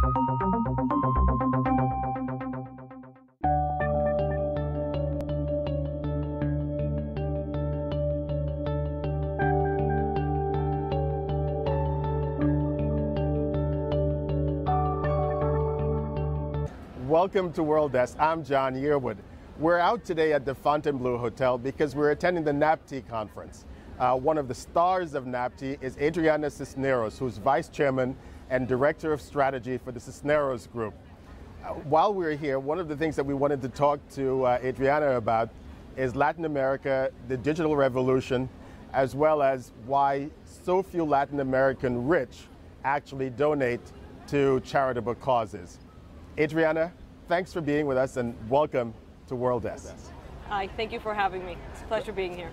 Welcome to World Desk. I'm John Yearwood. We're out today at the Fontainebleau Hotel because we're attending the Natpe conference. One of the stars of Natpe is Adriana Cisneros, who's Vice Chairman and Director of Strategy for the Cisneros Group. While we're here, one of the things that we wanted to talk to Adriana about is Latin America, the digital revolution, as well as why so few Latin American rich actually donate to charitable causes. Adriana, thanks for being with us and welcome to World Desk. Hi, thank you for having me. It's a pleasure being here.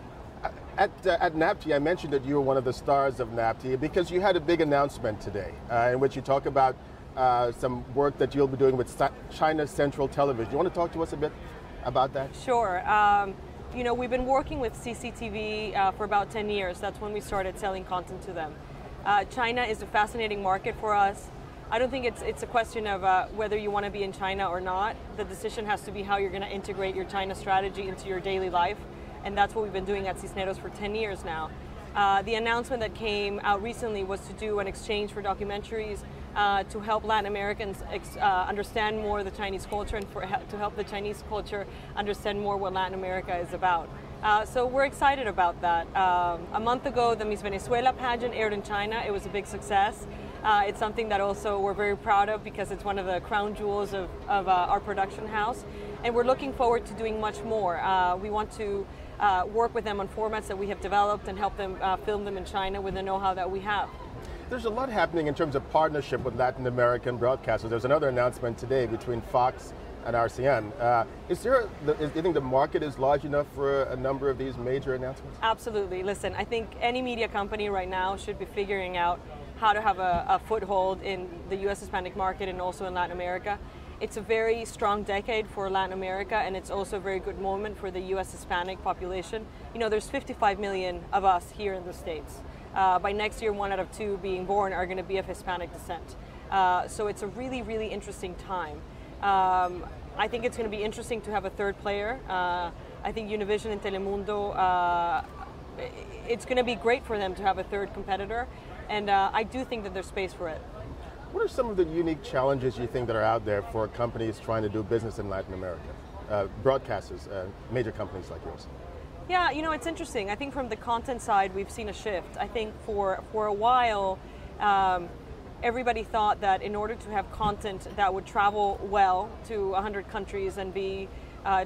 At Natpe, I mentioned that you were one of the stars of Natpe because you had a big announcement today in which you talk about some work that you'll be doing with China Central Television. You want to talk to us a bit about that? Sure. You know, we've been working with CCTV for about 10 years. That's when we started selling content to them. China is a fascinating market for us. I don't think it's a question of whether you want to be in China or not. The decision has to be how you're going to integrate your China strategy into your daily life, and that's what we've been doing at Cisneros for 10 years now. The announcement that came out recently was to do an exchange for documentaries to help Latin Americans understand more the Chinese culture and to help the Chinese culture understand more what Latin America is about. So we're excited about that. A month ago, the Miss Venezuela pageant aired in China. It was a big success. It's something that also we're very proud of because it's one of the crown jewels of our production house. And we're looking forward to doing much more. We want to work with them on formats that we have developed and help them film them in China with the know-how that we have. There's a lot happening in terms of partnership with Latin American broadcasters. There's another announcement today between Fox and RCN. Do you think the market is large enough for a number of these major announcements? Absolutely. Listen, I think any media company right now should be figuring out how to have a foothold in the U.S. Hispanic market and also in Latin America. It's a very strong decade for Latin America, and it's also a very good moment for the U.S. Hispanic population. You know, there's 55 million of us here in the States. By next year, 1 out of 2 being born are going to be of Hispanic descent. So it's a really, really interesting time. I think it's going to be interesting to have a third player. I think Univision and Telemundo, it's going to be great for them to have a third competitor. And I do think that there's space for it. What are some of the unique challenges you think that are out there for companies trying to do business in Latin America? Broadcasters, major companies like yours. Yeah, you know, it's interesting. I think from the content side, we've seen a shift. I think for a while, everybody thought that in order to have content that would travel well to 100 countries and be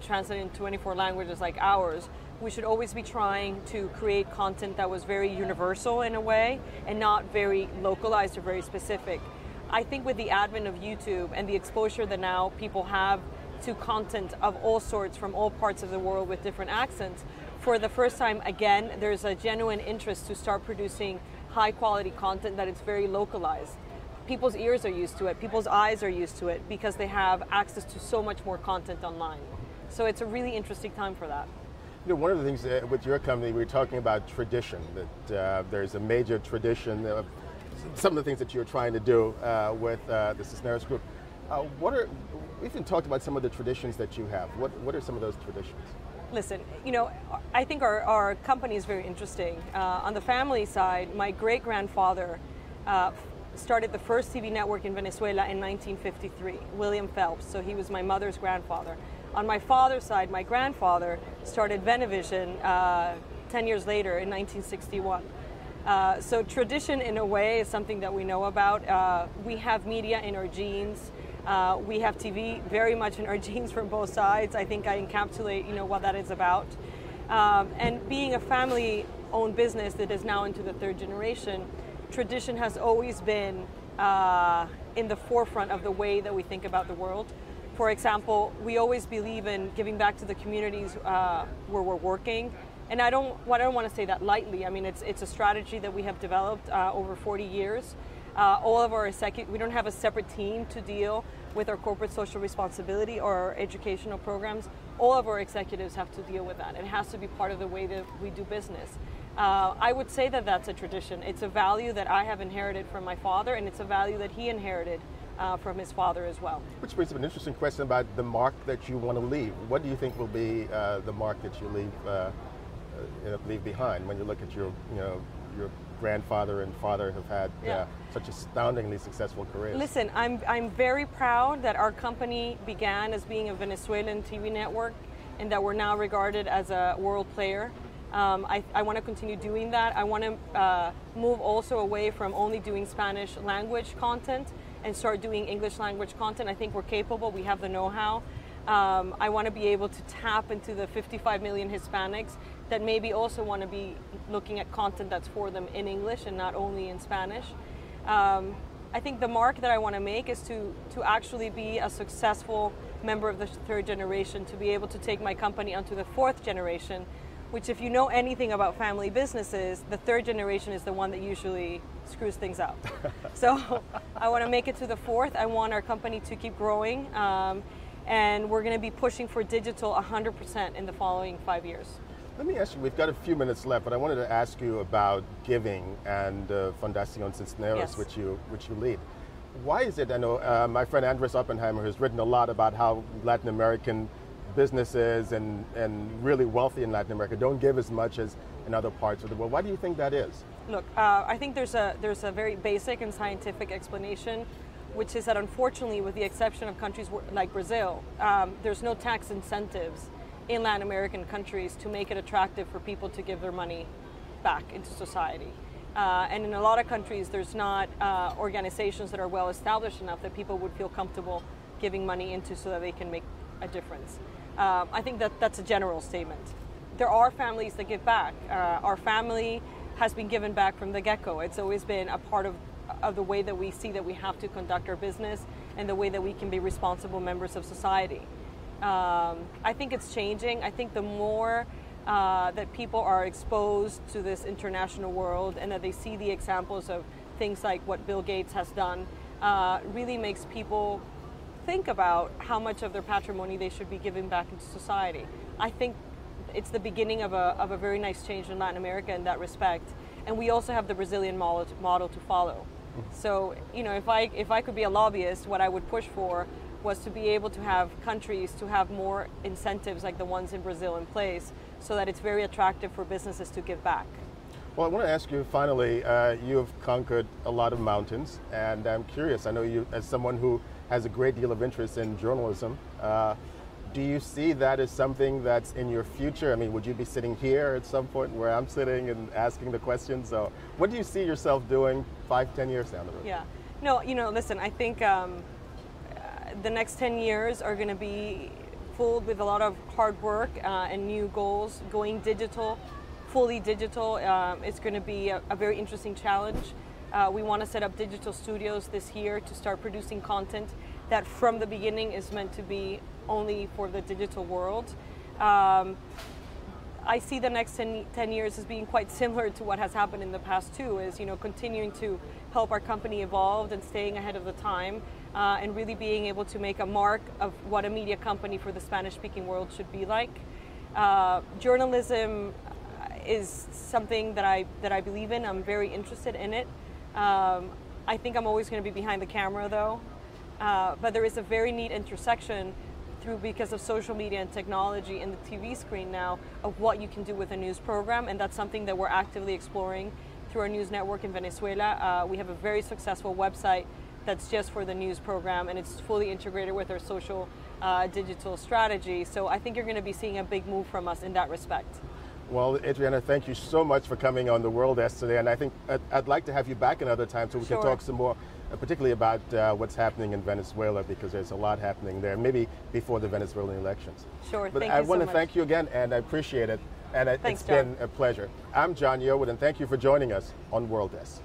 translated in 24 languages like ours, we should always be trying to create content that was very universal in a way and not very localized or very specific. I think with the advent of YouTube and the exposure that now people have to content of all sorts from all parts of the world with different accents, for the first time again, there's a genuine interest to start producing high quality content that is very localized. People's ears are used to it, people's eyes are used to it because they have access to so much more content online. So it's a really interesting time for that. You know, one of the things with your company, we were talking about tradition, that there's a major tradition of some of the things that you're trying to do with the Cisneros Group. We even talked about some of the traditions that you have. What are some of those traditions? Listen, you know, I think our company is very interesting. On the family side, my great-grandfather started the first TV network in Venezuela in 1953, William Phelps, so he was my mother's grandfather. On my father's side, my grandfather started Venevision 10 years later in 1961. So tradition, in a way, is something that we know about. We have media in our genes. We have TV very much in our genes from both sides. I think I encapsulate, you know, what that is about. And being a family-owned business that is now into the third generation, tradition has always been in the forefront of the way that we think about the world. For example, we always believe in giving back to the communities where we're working. And I don't want to say that lightly. I mean, it's a strategy that we have developed over 40 years. All of our we don't have a separate team to deal with our corporate social responsibility or our educational programs. All of our executives have to deal with that. It has to be part of the way that we do business. I would say that that's a tradition. It's a value that I have inherited from my father, and it's a value that he inherited from his father as well. Which brings up an interesting question about the mark that you want to leave. What do you think will be the mark that you leave behind when you look at your grandfather and father have had such astoundingly successful careers? Listen, I'm very proud that our company began as being a Venezuelan TV network and that we're now regarded as a world player. I want to continue doing that. I want to move also away from only doing Spanish language content and start doing English language content. I think we're capable. We have the know-how. I want to be able to tap into the 55 million Hispanics that maybe also want to be looking at content that's for them in English and not only in Spanish. I think the mark that I want to make is to actually be a successful member of the third generation, to be able to take my company onto the fourth generation, which, if you know anything about family businesses, the third generation is the one that usually screws things up. So I want to make it to the fourth. I want our company to keep growing, and we're going to be pushing for digital 100% in the following 5 years. Let me ask you, we've got a few minutes left, but I wanted to ask you about giving and Fundación Cisneros, Yes. which you lead. Why is it, I know my friend Andres Oppenheimer has written a lot about how Latin American businesses and really wealthy in Latin America don't give as much as in other parts of the world. Why do you think that is? Look, I think there's a very basic and scientific explanation, which is that unfortunately, with the exception of countries like Brazil, there's no tax incentives in Latin American countries to make it attractive for people to give their money back into society. And in a lot of countries, there's not organizations that are well established enough that people would feel comfortable giving money into so that they can make a difference. I think that's a general statement. There are families that give back. Our family has been given back from the get-go. It's always been a part of the way that we see that we have to conduct our business and the way that we can be responsible members of society. I think it's changing. I think the more that people are exposed to this international world and that they see the examples of things like what Bill Gates has done, really makes people think about how much of their patrimony they should be giving back into society. I think it's the beginning of a very nice change in Latin America in that respect. And we also have the Brazilian model to follow. So, if I could be a lobbyist, what I would push for was to be able to have countries to have more incentives like the ones in Brazil in place so that it's very attractive for businesses to give back. Well, I want to ask you finally, you have conquered a lot of mountains, and I'm curious, I know you as someone who has a great deal of interest in journalism, do you see that as something that's in your future? I mean, would you be sitting here at some point where I'm sitting and asking the questions? So what do you see yourself doing 5-10 years down the road? Yeah, no, listen, I think the next 10 years are going to be filled with a lot of hard work and new goals. Going digital, fully digital, it's going to be a very interesting challenge. We want to set up digital studios this year to start producing content that from the beginning is meant to be only for the digital world. I see the next 10 years as being quite similar to what has happened in the past too, is continuing to help our company evolve and staying ahead of the time, and really being able to make a mark of what a media company for the Spanish-speaking world should be like. Journalism is something that I believe in. I'm very interested in it. I think I'm always going to be behind the camera though, but there is a very neat intersection because of social media and technology and the TV screen now of what you can do with a news program, and that's something that we're actively exploring through our news network in Venezuela. We have a very successful website that's just for the news program, and it's fully integrated with our social digital strategy. So I think you're going to be seeing a big move from us in that respect. Well, Adriana, thank you so much for coming on the World Desk today, and I think I'd like to have you back another time so we can talk some more, particularly about what's happening in Venezuela, because there's a lot happening there, maybe before the Venezuelan elections. Sure, but thank you so much. I want to thank you again, and I appreciate it, and it's been a pleasure. I'm John Yearwood, and thank you for joining us on World Desk.